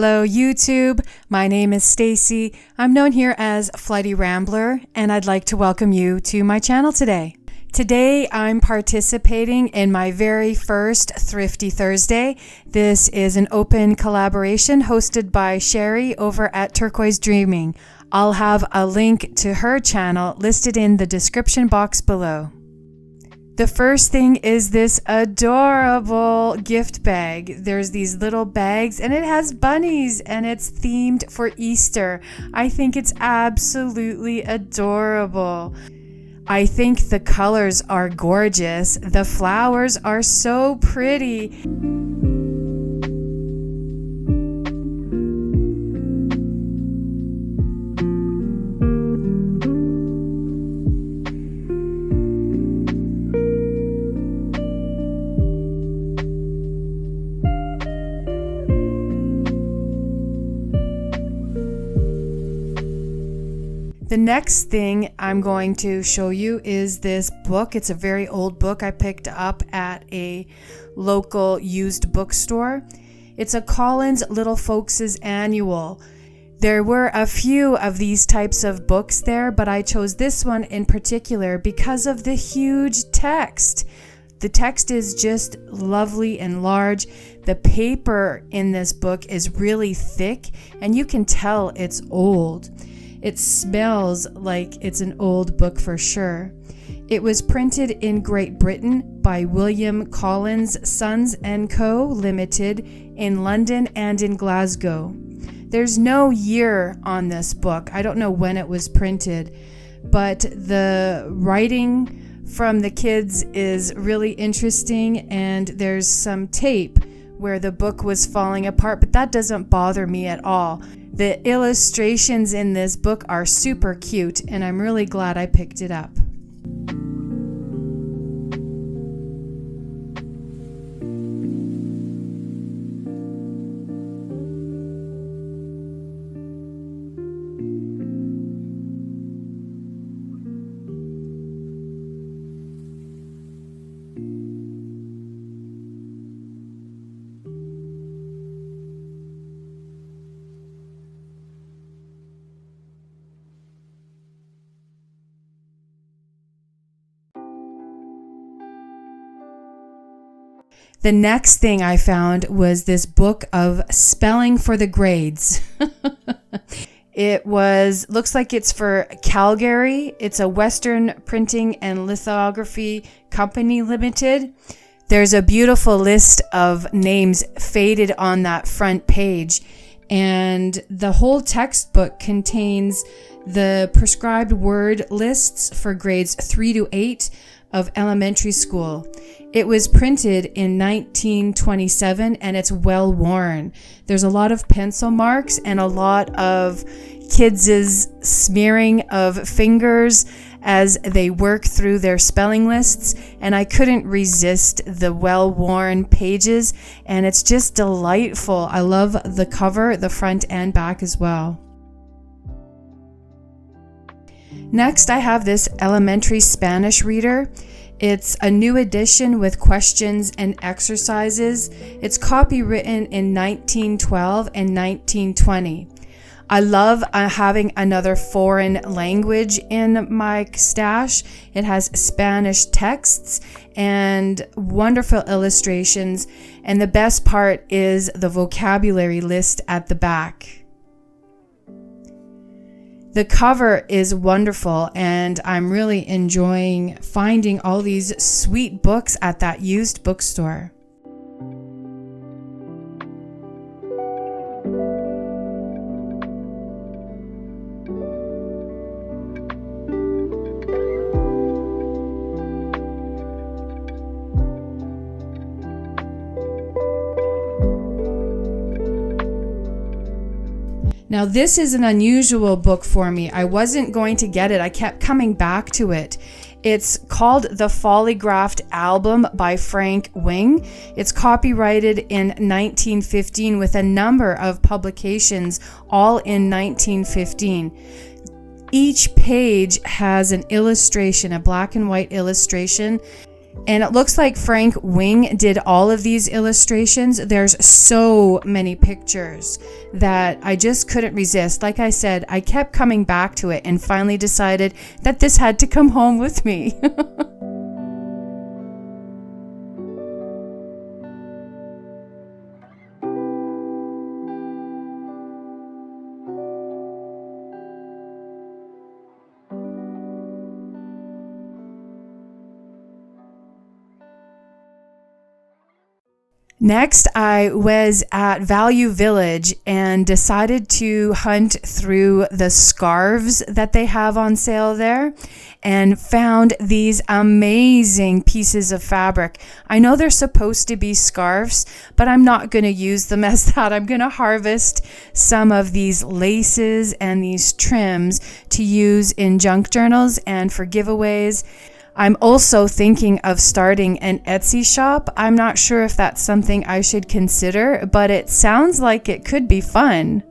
Hello YouTube, my name is Stacy. I'm known here as Flighty Rambler, and I'd like to welcome you to my channel today. Today I'm participating in my very first Thrifty Thursday. This is an open collaboration hosted by Sherry over at Turquoise Dreaming. I'll have a link to her channel listed in the description box below. The first thing is this adorable gift bag. There's these little bags and it has bunnies and it's themed for Easter. I think it's absolutely adorable. I think the colors are gorgeous. The flowers are so pretty. The next thing I'm going to show you is this book. It's a very old book I picked up at a local used bookstore. It's a Collins Little Folks' Annual. There were a few of these types of books there, but I chose this one in particular because of the huge text. The text is just lovely and large. The paper in this book is really thick, and you can tell it's old. It smells like it's an old book for sure. It was printed in Great Britain by William Collins Sons & Co. Limited in London and in Glasgow. There's no year on this book. I don't know when it was printed, but the writing from the kids is really interesting, and there's some tape where the book was falling apart, but that doesn't bother me at all. The illustrations in this book are super cute, and I'm really glad I picked it up. The next thing I found was this book of spelling for the grades. It looks like it's for Calgary. It's a Western Printing and Lithography Company Limited. There's a beautiful list of names faded on that front page, and the whole textbook contains the prescribed word lists for grades 3 to 8 of elementary school. It was printed in 1927 and it's well worn. There's a lot of pencil marks and a lot of kids' smearing of fingers as they work through their spelling lists, and I couldn't resist the well-worn pages, and it's just delightful. I love the cover, the front and back as well. Next, I have this elementary Spanish reader. It's a new edition with questions and exercises. It's copywritten in 1912 and 1920. I love having another foreign language in my stash. It has Spanish texts and wonderful illustrations, and the best part is the vocabulary list at the back. The cover is wonderful, and I'm really enjoying finding all these sweet books at that used bookstore. Now this is an unusual book for me. I wasn't going to get it. I kept coming back to it. It's called The Polygraphed Album by Frank Wing. It's copyrighted in 1915 with a number of publications, all in 1915. Each page has an illustration, a black and white illustration, And it looks like Frank Wing did all of these illustrations. There's so many pictures that I just couldn't resist. Like I said, I kept coming back to it and finally decided that this had to come home with me. Next, I was at Value Village and decided to hunt through the scarves that they have on sale there and found these amazing pieces of fabric. I know they're supposed to be scarves, but I'm not going to use them as that. I'm going to harvest some of these laces and these trims to use in junk journals and for giveaways. I'm also thinking of starting an Etsy shop. I'm not sure if that's something I should consider, but it sounds like it could be fun.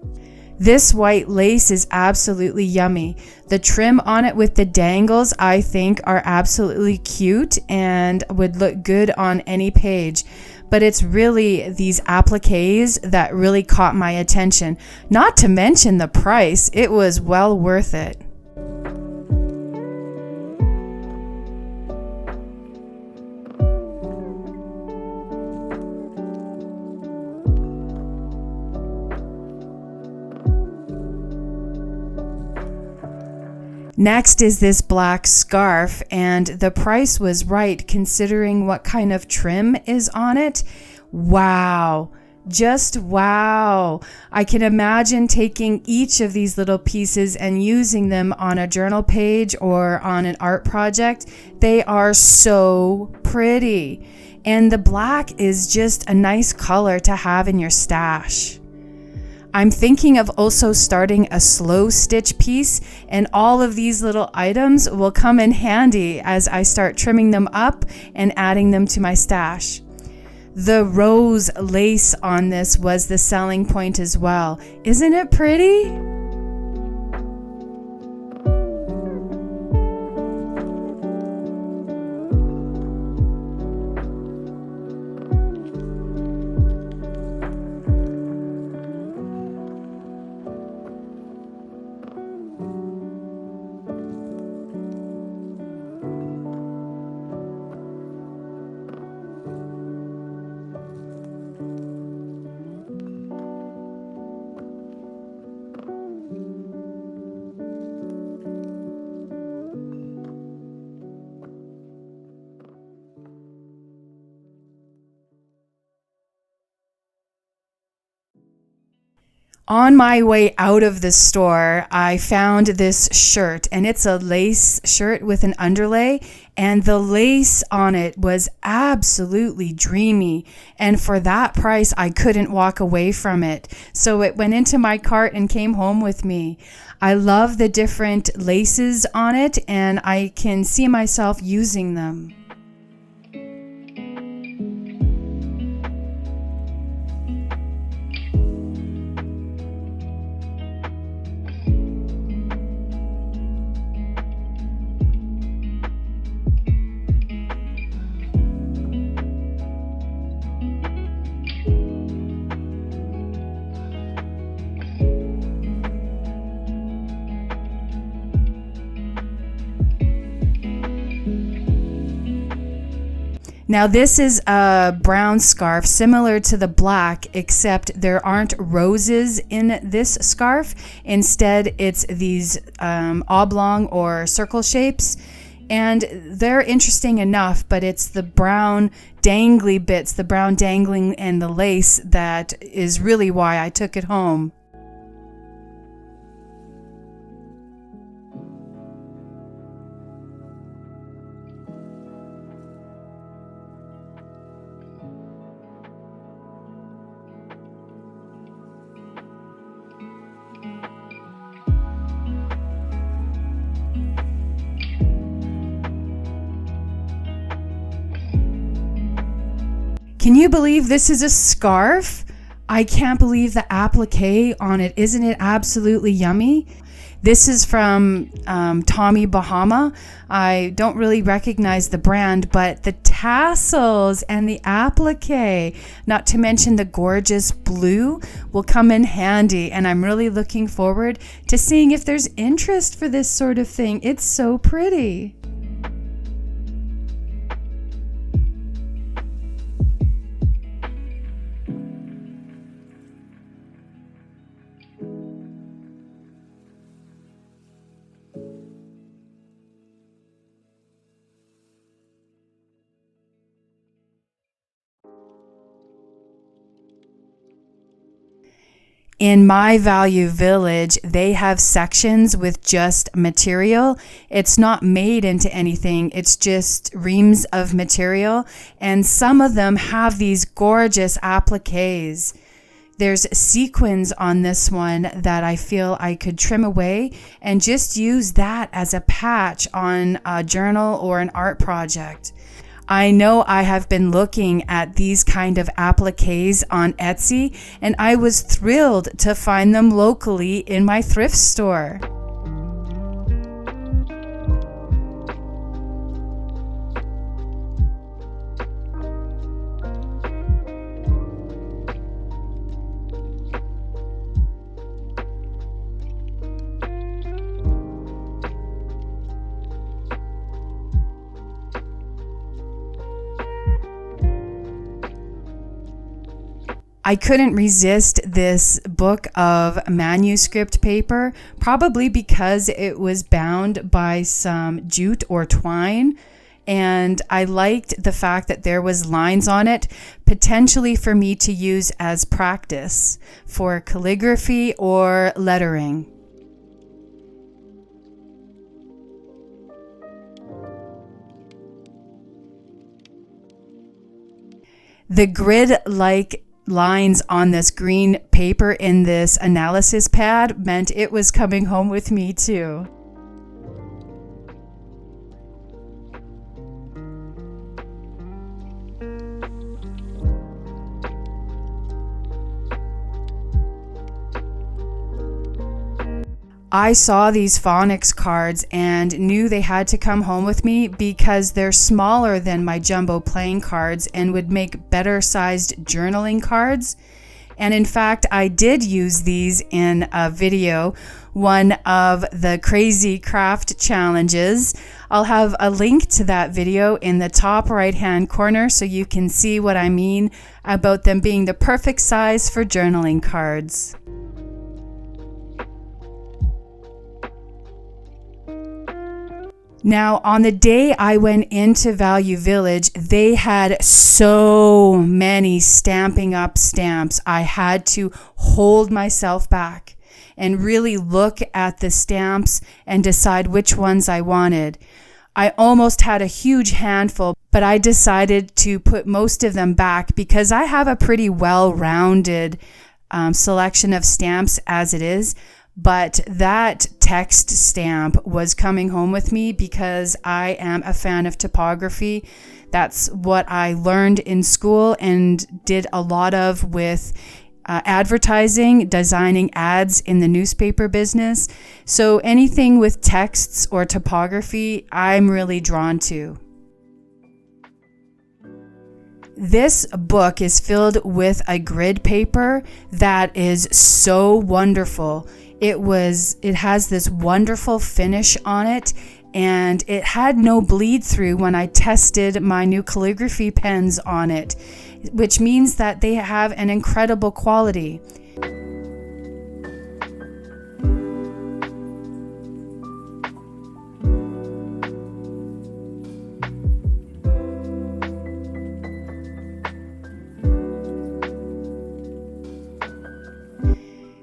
This white lace is absolutely yummy. The trim on it with the dangles, I think, are absolutely cute and would look good on any page. But it's really these appliques that really caught my attention. Not to mention the price. It was well worth it. Next is this black scarf, and the price was right considering what kind of trim is on it. Wow. Just wow. I can imagine taking each of these little pieces and using them on a journal page or on an art project. They are so pretty. And the black is just a nice color to have in your stash. I'm thinking of also starting a slow stitch piece, and all of these little items will come in handy as I start trimming them up and adding them to my stash. The rose lace on this was the selling point as well. Isn't it pretty? On my way out of the store, I found this shirt, and it's a lace shirt with an underlay, and the lace on it was absolutely dreamy. And for that price, I couldn't walk away from it. So it went into my cart and came home with me. I love the different laces on it, and I can see myself using them. Now this is a brown scarf similar to the black, except there aren't roses in this scarf. Instead, it's these oblong or circle shapes. And they're interesting enough, but it's the brown dangly bits, the brown dangling and the lace that is really why I took it home. Can you believe this is a scarf? I can't believe the applique on it. Isn't it absolutely yummy? This is from Tommy Bahama. I don't really recognize the brand, but the tassels and the applique, not to mention the gorgeous blue, will come in handy. And I'm really looking forward to seeing if there's interest for this sort of thing. It's so pretty. In my Value Village, they have sections with just material. It's not made into anything. It's just reams of material. And some of them have these gorgeous appliques. There's sequins on this one that I feel I could trim away and just use that as a patch on a journal or an art project. I know I have been looking at these kind of appliques on Etsy, and I was thrilled to find them locally in my thrift store. I couldn't resist this book of manuscript paper, probably because it was bound by some jute or twine. And I liked the fact that there was lines on it, potentially for me to use as practice for calligraphy or lettering. The grid-like lines on this green paper in this analysis pad meant it was coming home with me too. I saw these Phonics cards and knew they had to come home with me because they're smaller than my jumbo playing cards and would make better sized journaling cards. And in fact, I did use these in a video, one of the crazy craft challenges. I'll have a link to that video in the top right hand corner so you can see what I mean about them being the perfect size for journaling cards. Now, on the day I went into Value Village, they had so many Stampin' Up stamps. I had to hold myself back and really look at the stamps and decide which ones I wanted. I almost had a huge handful, but I decided to put most of them back because I have a pretty well-rounded selection of stamps as it is. But that text stamp was coming home with me because I am a fan of typography. That's what I learned in school and did a lot of with advertising, designing ads in the newspaper business. So anything with texts or typography, I'm really drawn to. This book is filled with a grid paper that is so wonderful. It has this wonderful finish on it, and it had no bleed through when I tested my new calligraphy pens on it, which means that they have an incredible quality.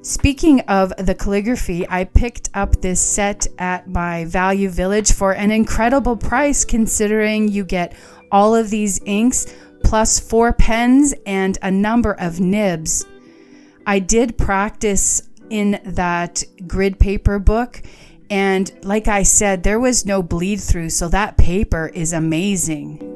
Speaking of the calligraphy, I picked up this set at my Value Village for an incredible price considering you get all of these inks plus 4 pens and a number of nibs. I did practice in that grid paper book, and like I said, there was no bleed through, so that paper is amazing.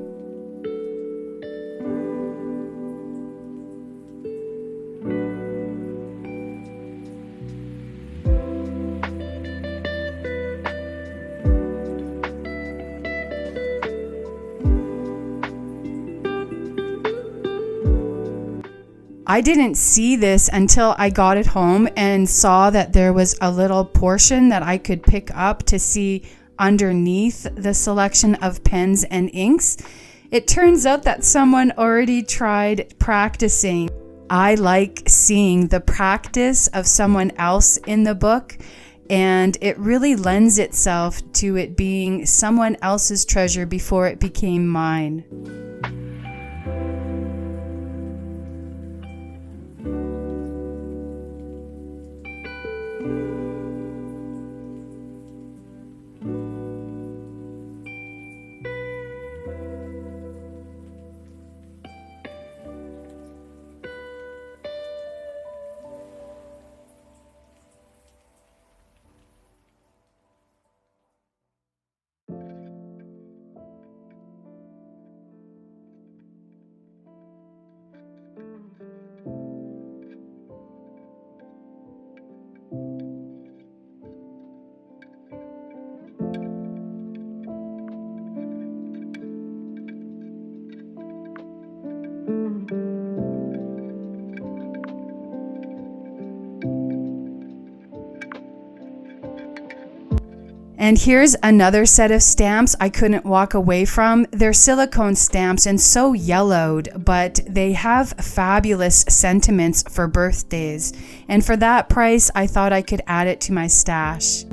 I didn't see this until I got it home and saw that there was a little portion that I could pick up to see underneath the selection of pens and inks. It turns out that someone already tried practicing. I like seeing the practice of someone else in the book, and it really lends itself to it being someone else's treasure before it became mine. And here's another set of stamps I couldn't walk away from. They're silicone stamps and so yellowed, but they have fabulous sentiments for birthdays. And for that price, I thought I could add it to my stash.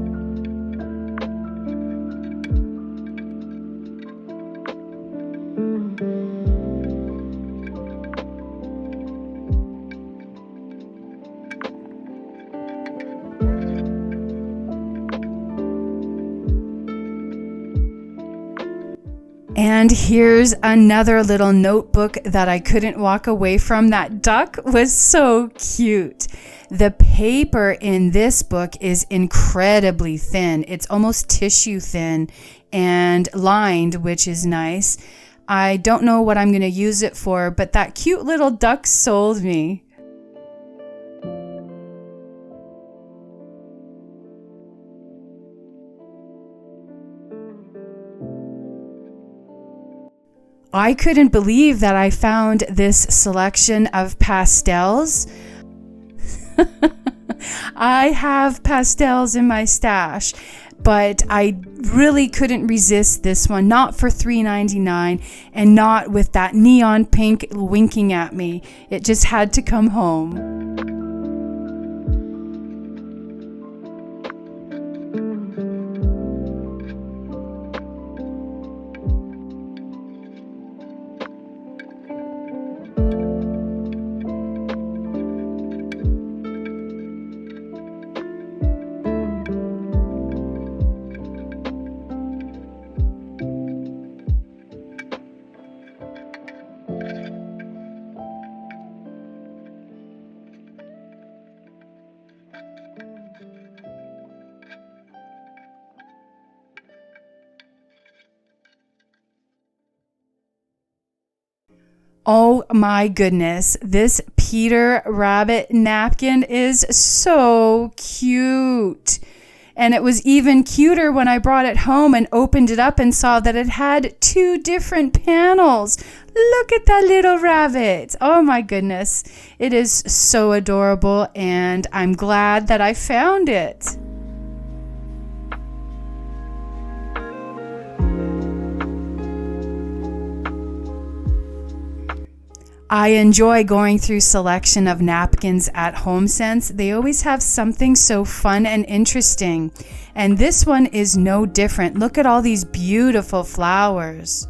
And here's another little notebook that I couldn't walk away from. That duck was so cute. The paper in this book is incredibly thin. It's almost tissue thin and lined, which is nice. I don't know what I'm going to use it for, but that cute little duck sold me. I couldn't believe that I found this selection of pastels. I have pastels in my stash, but I really couldn't resist this one. Not for $3.99 and not with that neon pink winking at me. It just had to come home. Oh my goodness, this Peter Rabbit napkin is so cute. And it was even cuter when I brought it home and opened it up and saw that it had 2 different panels. Look at that little rabbit. Oh my goodness, it is so adorable, and I'm glad that I found it. I enjoy going through selection of napkins at HomeSense. They always have something so fun and interesting. And this one is no different. Look at all these beautiful flowers.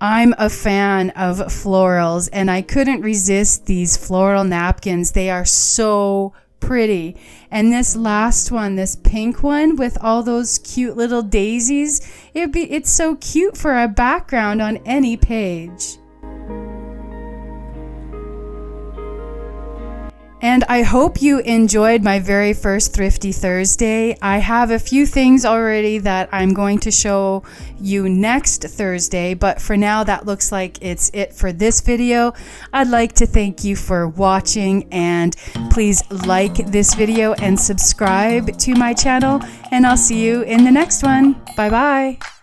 I'm a fan of florals, and I couldn't resist these floral napkins. They are so pretty. And this last one, this pink one with all those cute little daisies, it's so cute for a background on any page. And I hope you enjoyed my very first Thrifty Thursday. I have a few things already that I'm going to show you next Thursday, but for now that looks like it's it for this video. I'd like to thank you for watching, and please like this video and subscribe to my channel, and I'll see you in the next one. Bye bye.